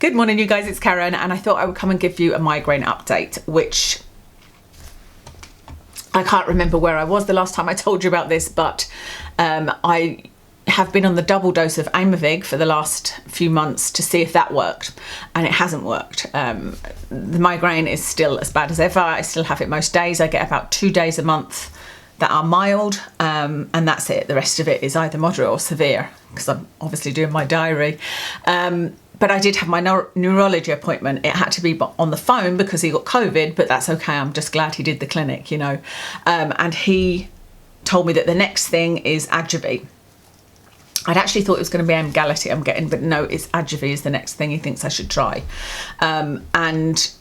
Good morning, you guys, it's Karen, and I thought I would come and give you a migraine update, which I can't remember where I was the last time I told you about this, but I have been on the double dose of Aimovig for the last few months to see if that worked, and it hasn't worked. The migraine is still as bad as ever. I still have it most days. I get about 2 days a month that are mild, and that's it. The rest of it is either moderate or severe, because I'm obviously doing my diary. But I did have my neurology appointment. It had to be on the phone because he got COVID, but that's okay. I'm just glad he did the clinic, you know. And he told me that the next thing is Adjuvant. I'd actually thought it was going to be Emgality I'm getting, but no, it's Adjuvant is the next thing he thinks I should try. And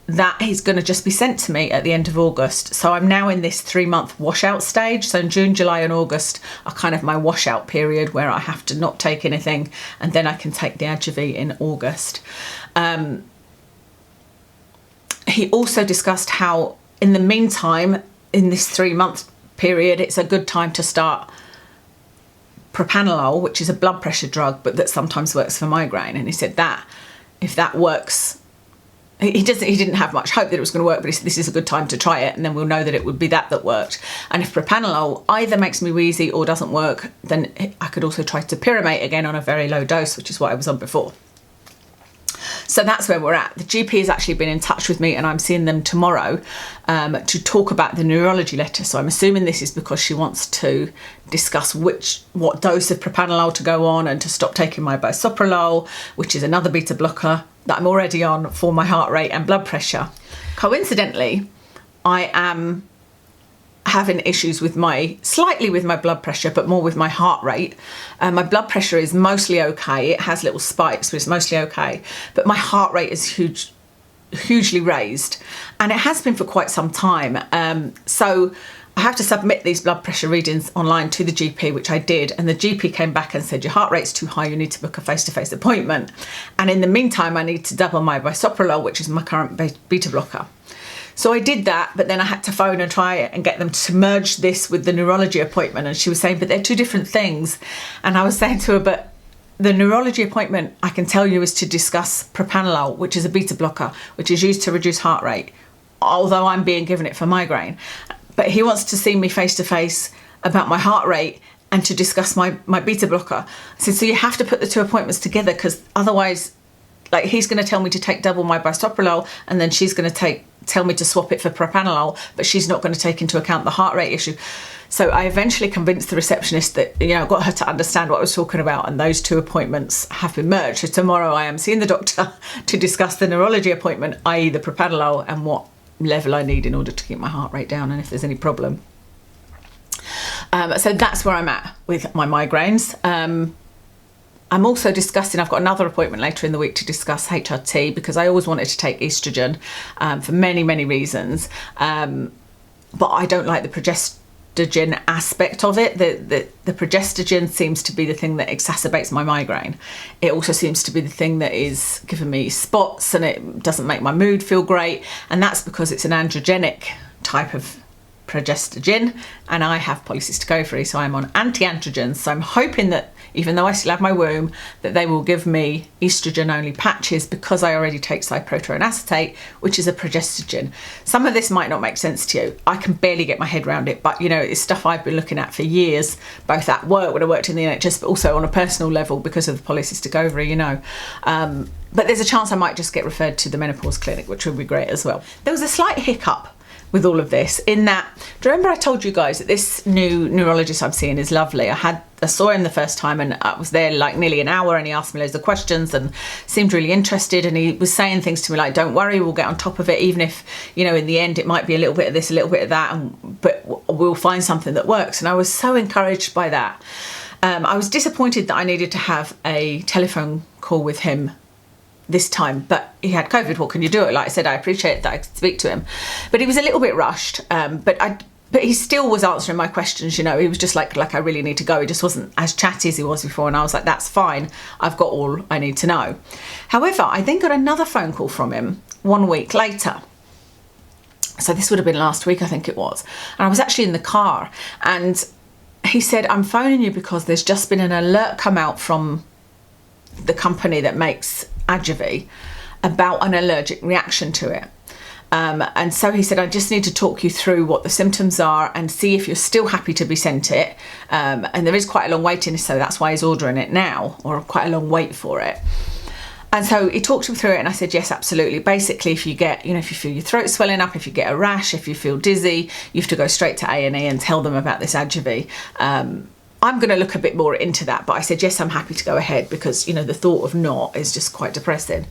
that he's going to just be sent to me at the end of August. So I'm now in this 3-month washout stage. So in June, July and August are kind of my washout period where I have to not take anything, and then I can take the Adjuvant in August. He also discussed how in the meantime, in this 3-month period, it's a good time to start propranolol, which is a blood pressure drug, but that sometimes works for migraine. And he said that if that works, he didn't have much hope that it was going to work, but he said this is a good time to try it, and then we'll know that it would be that worked. And if propranolol either makes me wheezy or doesn't work, then I could also try topiramate again on a very low dose, which is what I was on before. So that's where we're at. The GP has actually been in touch with me, and I'm seeing them tomorrow to talk about the neurology letter. So I'm assuming this is because she wants to discuss what dose of propranolol to go on and to stop taking my bisoprolol, which is another beta blocker that I'm already on for my heart rate and blood pressure. Coincidentally, I am having issues with slightly with my blood pressure, but more with my heart rate. My blood pressure is mostly okay. It has little spikes, but it's mostly okay. But my heart rate is hugely raised, and it has been for quite some time. So I have to submit these blood pressure readings online to the GP, which I did, and the GP came back and said, your heart rate's too high, you need to book a face-to-face appointment. And in the meantime, I need to double my bisoprolol, which is my current beta blocker. So I did that, but then I had to phone and try and get them to merge this with the neurology appointment. And she was saying, but they're two different things. And I was saying to her, but the neurology appointment, I can tell you, is to discuss propranolol, which is a beta blocker, which is used to reduce heart rate, although I'm being given it for migraine. But he wants to see me face to face about my heart rate and to discuss my beta blocker. I said, so you have to put the two appointments together, because otherwise, like, he's going to tell me to take double my bisoprolol, and then she's going to tell me to swap it for propranolol, but she's not going to take into account the heart rate issue. So I eventually convinced the receptionist that, you know, got her to understand what I was talking about, and those two appointments have been merged. So tomorrow I am seeing the doctor to discuss the neurology appointment, i.e. the propranolol, and what level I need in order to keep my heart rate down, and if there's any problem. So that's where I'm at with my migraines. I'm also discussing, I've got another appointment later in the week to discuss HRT, because I always wanted to take estrogen for many, many reasons. But I don't like the progestogen aspect of it. The progestogen seems to be the thing that exacerbates my migraine. It also seems to be the thing that is giving me spots, and it doesn't make my mood feel great. And that's because it's an androgenic type of progestogen, and I have polycystic ovary, so I'm on anti-androgens. So I'm hoping that, even though I still have my womb, that they will give me estrogen only patches, because I already take cyproterone acetate, which is a progestogen. Some of this might not make sense to you. I can barely get my head around it, but you know, it's stuff I've been looking at for years, both at work when I worked in the NHS, but also on a personal level because of the polycystic ovary, you know. But there's a chance I might just get referred to the menopause clinic, which would be great as well. There was a slight hiccup with all of this, in that, do you remember I told you guys that this new neurologist I'm seeing is lovely? I saw him the first time, and I was there like nearly an hour, and he asked me loads of questions and seemed really interested, and he was saying things to me like, don't worry, we'll get on top of it, even if, you know, in the end it might be a little bit of this, a little bit of that, but we'll find something that works. And I was so encouraged by that. I was disappointed that I needed to have a telephone call with him this time, but he had COVID. What can you do? Like I said, I appreciate that I could speak to him, but he was a little bit rushed. But he still was answering my questions. You know, he was just like I really need to go. He just wasn't as chatty as he was before, and I was like, that's fine. I've got all I need to know. However, I then got another phone call from him 1 week later. So this would have been last week, I think it was, and I was actually in the car, and he said, I'm phoning you because there's just been an alert come out from the company that makes Adjuvie about an allergic reaction to it. And so he said, I just need to talk you through what the symptoms are and see if you're still happy to be sent it. And there is quite a long waiting, so that's why he's ordering it now, or quite a long wait for it. And so he talked me through it, and I said, yes, absolutely. Basically, if you get, if you feel your throat swelling up, if you get a rash, if you feel dizzy, you have to go straight to A&E and tell them about this Adjuvie. I'm going to look a bit more into that, but I said, yes, I'm happy to go ahead because, the thought of not is just quite depressing.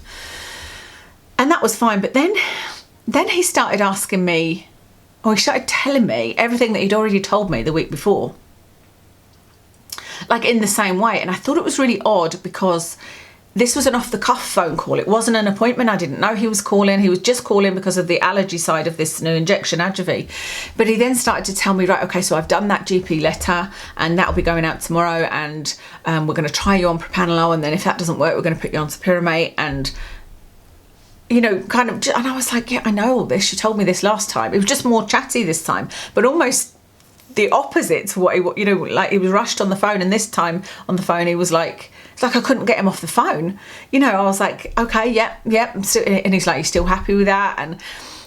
And that was fine. But then he started asking me, or he started telling me everything that he'd already told me the week before, like in the same way. And I thought it was really odd because this was an off-the-cuff phone call. It wasn't an appointment. I didn't know he was calling. He was just calling because of the allergy side of this new injection, Adjuvie. But he then started to tell me, right, okay, so I've done that GP letter and that'll be going out tomorrow, and we're going to try you on propranolol, and then if that doesn't work, we're going to put you on topiramate, and kind of, and I was like, yeah, I know all this. You told me this last time. It was just more chatty this time, but almost the opposite to what he, like he was rushed on the phone, and this time on the phone he was like, it's like I couldn't get him off the phone. I was like, okay, yep. And he's like, you still happy with that? And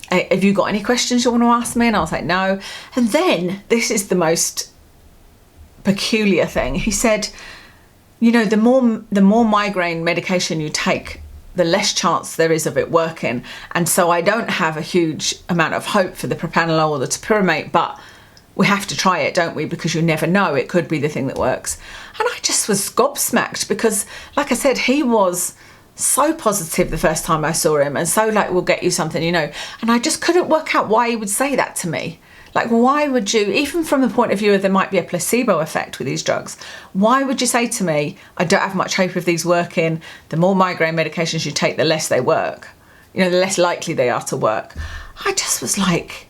have you got any questions you want to ask me? And I was like, no. And then this is the most peculiar thing. He said, the more migraine medication you take, the less chance there is of it working. And so I don't have a huge amount of hope for the propranolol or the topiramate, but we have to try it, don't we? Because you never know, it could be the thing that works. And I just was gobsmacked because, like I said, he was so positive the first time I saw him, and so like, we'll get you something, and I just couldn't work out why he would say that to me. Like, why would you, even from the point of view of there might be a placebo effect with these drugs, why would you say to me, I don't have much hope of these working, the more migraine medications you take, the less they work, the less likely they are to work. I just was like,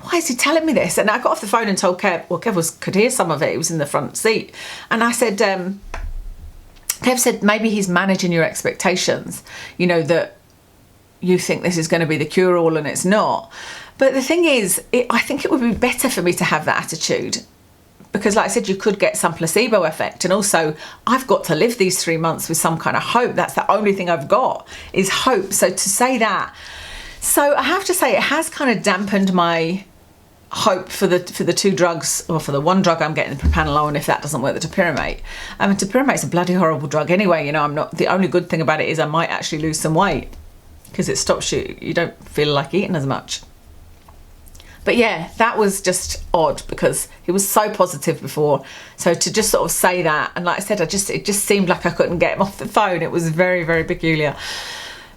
why is he telling me this? And I got off the phone and told Kev, well, Kev could hear some of it, he was in the front seat. And I said, Kev said, maybe he's managing your expectations, that you think this is going to be the cure-all and it's not. But the thing is, I think it would be better for me to have that attitude, because like I said, you could get some placebo effect. And also, I've got to live these 3 months with some kind of hope. That's the only thing I've got is hope. So to say that, so I have to say it has kind of dampened my hope for the two drugs, or for the one drug I'm getting, the propranolol, and if that doesn't work, the topiramate. Topiramate's a bloody horrible drug anyway. I'm not, the only good thing about it is I might actually lose some weight because it stops you don't feel like eating as much. But yeah, that was just odd because he was so positive before. So to just sort of say that, and like I said, it just seemed like I couldn't get him off the phone. It was very, very peculiar.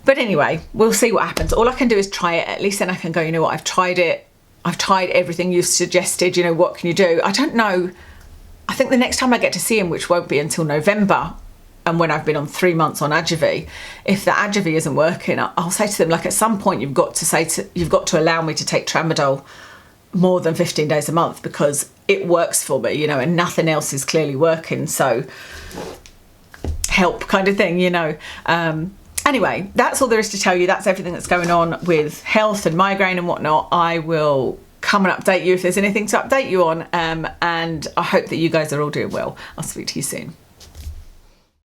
But anyway, we'll see what happens. All I can do is try it. At least then I can go, you know what, I've tried it. I've tried everything you've suggested. What can you do? I don't know. I think the next time I get to see him, which won't be until November, and when I've been on 3 months on Adjuvie, if the Adjuvie isn't working, I'll say to them, like, at some point you've got to allow me to take tramadol more than 15 days a month because it works for me, and nothing else is clearly working. So help kind of thing, Anyway, that's all there is to tell you. That's everything that's going on with health and migraine and whatnot. I will come and update you if there's anything to update you on. And I hope that you guys are all doing well. I'll speak to you soon.